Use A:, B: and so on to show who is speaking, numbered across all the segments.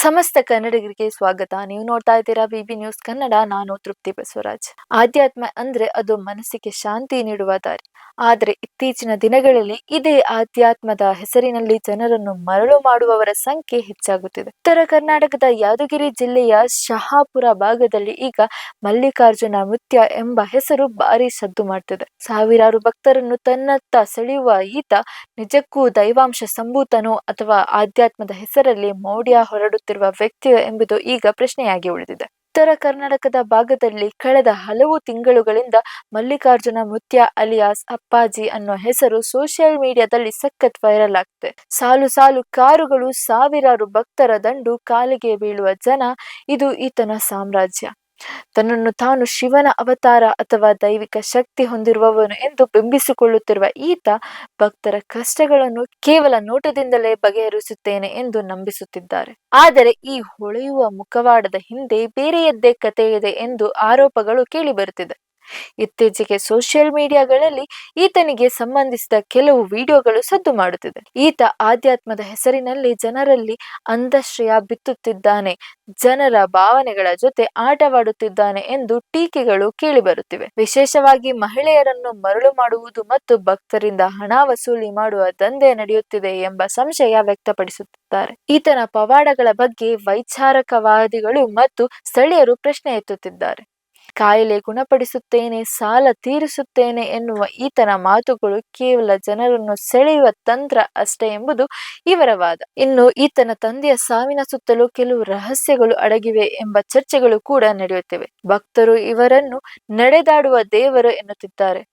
A: ಸಮಸ್ತ ಕನ್ನಡಿಗರಿಗೆ ಸ್ವಾಗತ. ನೀವು ನೋಡ್ತಾ ಇದ್ದೀರಾ ಬಿಬಿ ನ್ಯೂಸ್ ಕನ್ನಡ. ನಾನು ತೃಪ್ತಿ ಬಸವರಾಜ್. ಆಧ್ಯಾತ್ಮ ಅಂದ್ರೆ ಅದು ಮನಸ್ಸಿಗೆ ಶಾಂತಿ ನೀಡುವ ದಾರಿ. ಆದರೆ ಇತ್ತೀಚಿನ ದಿನಗಳಲ್ಲಿ ಇದೇ ಆಧ್ಯಾತ್ಮದ ಹೆಸರಿನಲ್ಲಿ ಜನರನ್ನು ಮರಳು ಮಾಡುವವರ ಸಂಖ್ಯೆ ಹೆಚ್ಚಾಗುತ್ತಿದೆ. ಉತ್ತರ ಕರ್ನಾಟಕದ ಯಾದಗಿರಿ ಜಿಲ್ಲೆಯ ಶಹಾಪುರ ಭಾಗದಲ್ಲಿ ಈಗ ಮಲ್ಲಿಕಾರ್ಜುನ ನೃತ್ಯ ಎಂಬ ಹೆಸರು ಭಾರಿ ಸದ್ದು ಮಾಡ್ತಿದೆ. ಸಾವಿರಾರು ಭಕ್ತರನ್ನು ತನ್ನತ್ತ ಸೆಳೆಯುವ ಈತ ನಿಜಕ್ಕೂ ದೈವಾಂಶ ಸಂಭೂತನೋ ಅಥವಾ ಆಧ್ಯಾತ್ಮದ ಹೆಸರಲ್ಲಿ ಮೌಢ್ಯ ಹೊರಡುತ್ತಿರುವ ವ್ಯಕ್ತಿಯೋ ಎಂಬುದು ಈಗ ಪ್ರಶ್ನೆಯಾಗಿ ಉಳಿದಿದೆ. ಉತ್ತರ ಕರ್ನಾಟಕದ ಭಾಗದಲ್ಲಿ ಕಳೆದ ಹಲವು ತಿಂಗಳುಗಳಿಂದ ಮಲ್ಲಿಕಾರ್ಜುನ ನೃತ್ಯ ಅಲಿಯಾಸ್ ಅಪ್ಪಾಜಿ ಅನ್ನೋ ಹೆಸರು ಸೋಷಿಯಲ್ ಮೀಡಿಯಾದಲ್ಲಿ ಸಖತ್ ವೈರಲ್ ಆಗ್ತಿದೆ. ಸಾಲು ಸಾಲು ಕಾರುಗಳು, ಸಾವಿರಾರು ಭಕ್ತರ ದಂಡು, ಕಾಲಿಗೆ ಬೀಳುವ ಜನ, ಇದು ಈತನ ಸಾಮ್ರಾಜ್ಯ. ತನ್ನನ್ನು ತಾನು ಶಿವನ ಅವತಾರ ಅಥವಾ ದೈವಿಕ ಶಕ್ತಿ ಹೊಂದಿರುವವನು ಎಂದು ಬಿಂಬಿಸಿಕೊಳ್ಳುತ್ತಿರುವ ಈತ ಭಕ್ತರ ಕಷ್ಟಗಳನ್ನು ಕೇವಲ ನೋಟದಿಂದಲೇ ಬಗೆಹರಿಸುತ್ತೇನೆ ಎಂದು ನಂಬಿಸುತ್ತಿದ್ದಾರೆ. ಆದರೆ ಈ ಹೊಳೆಯುವ ಮುಖವಾಡದ ಹಿಂದೆ ಬೇರೆಯದ್ದೇ ಕತೆ ಇದೆ ಎಂದು ಆರೋಪಗಳು ಕೇಳಿಬರುತ್ತಿದೆ. ಇತ್ತೀಚೆಗೆ ಸೋಷಿಯಲ್ ಮೀಡಿಯಾಗಳಲ್ಲಿ ಈತನಿಗೆ ಸಂಬಂಧಿಸಿದ ಕೆಲವು ವಿಡಿಯೋಗಳು ಸದ್ದು ಮಾಡುತ್ತಿದೆ. ಈತ ಆಧ್ಯಾತ್ಮದ ಹೆಸರಿನಲ್ಲಿ ಜನರಲ್ಲಿ ಅಂಧಾಶ್ರಯ ಬಿತ್ತುತ್ತಿದ್ದಾನೆ, ಜನರ ಭಾವನೆಗಳ ಜೊತೆ ಆಟವಾಡುತ್ತಿದ್ದಾನೆ ಎಂದು ಟೀಕೆಗಳು ಕೇಳಿಬರುತ್ತಿವೆ. ವಿಶೇಷವಾಗಿ ಮಹಿಳೆಯರನ್ನು ಮರಳು ಮಾಡುವುದು ಮತ್ತು ಭಕ್ತರಿಂದ ಹಣ ವಸೂಲಿ ಮಾಡುವ ದಂಧೆ ನಡೆಯುತ್ತಿದೆ ಎಂಬ ಸಂಶಯ ವ್ಯಕ್ತಪಡಿಸುತ್ತಿದ್ದಾರೆ. ಈತನ ಪವಾಡಗಳ ಬಗ್ಗೆ ವೈಚಾರಕವಾದಿಗಳು ಮತ್ತು ಸ್ಥಳೀಯರು ಪ್ರಶ್ನೆ ಎತ್ತುತ್ತಿದ್ದಾರೆ. ಕಾಯಿಲೆ ಗುಣಪಡಿಸುತ್ತೇನೆ, ಸಾಲ ತೀರಿಸುತ್ತೇನೆ ಎನ್ನುವ ಈತನ ಮಾತುಗಳು ಕೇವಲ ಜನರನ್ನು ಸೆಳೆಯುವ ತಂತ್ರ ಅಷ್ಟೇ ಎಂಬುದು ಇವರ ವಾದ. ಇನ್ನು ಈತನ ತಂದೆಯ ಸಾವಿನ ಸುತ್ತಲೂ ಕೆಲವು ರಹಸ್ಯಗಳು ಅಡಗಿವೆ ಎಂಬ ಚರ್ಚೆಗಳು ಕೂಡ ನಡೆಯುತ್ತಿವೆ. ಭಕ್ತರು ಇವರನ್ನು ನಡೆದಾಡುವ ದೇವರು ಎನ್ನುತ್ತಿದ್ದಾರೆ.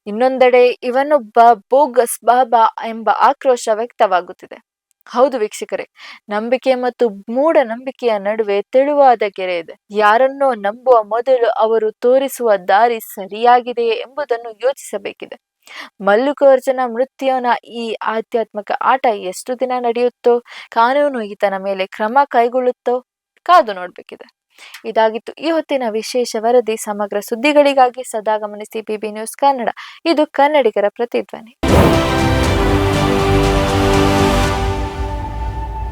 A: ಇನ್ನೊಂದೆಡೆ ಇವನೊಬ್ಬ ಬೋಗಸ್ ಬಾಬಾ ಎಂಬ ಆಕ್ರೋಶ ವ್ಯಕ್ತವಾಗುತ್ತಿದೆ. ಹೌದು ವೀಕ್ಷಕರೇ, ನಂಬಿಕೆ ಮತ್ತು ಮೂಢನಂಬಿಕೆಯ ನಡುವೆ ತೆಳುವಾದ ಗೆರೆ ಇದೆ. ಯಾರನ್ನೋ ನಂಬುವ ಮೊದಲು ಅವರು ತೋರಿಸುವ ದಾರಿ ಸರಿಯಾಗಿದೆಯೇ ಎಂಬುದನ್ನು ಯೋಚಿಸಬೇಕಿದೆ. ಮಲ್ಲಿಕಾರ್ಜುನ ನೃತ್ಯನ ಈ ಆಧ್ಯಾತ್ಮಿಕ ಆಟ ಎಷ್ಟು ದಿನ ನಡೆಯುತ್ತೋ, ಕಾನೂನು ಈತನ ಮೇಲೆ ಕ್ರಮ ಕೈಗೊಳ್ಳುತ್ತೋ, ಕಾದು ನೋಡಬೇಕಿದೆ. ಇದಾಗಿತ್ತು ಈ ಹೊತ್ತಿನ ವಿಶೇಷ ವರದಿ. ಸಮಗ್ರ ಸುದ್ದಿಗಳಿಗಾಗಿ ಸದಾ ಗಮನಿಸಿ ಬಿಬಿ ನ್ಯೂಸ್ ಕನ್ನಡ. ಇದು ಕನ್ನಡಿಗರ ಪ್ರತಿಧ್ವನಿ.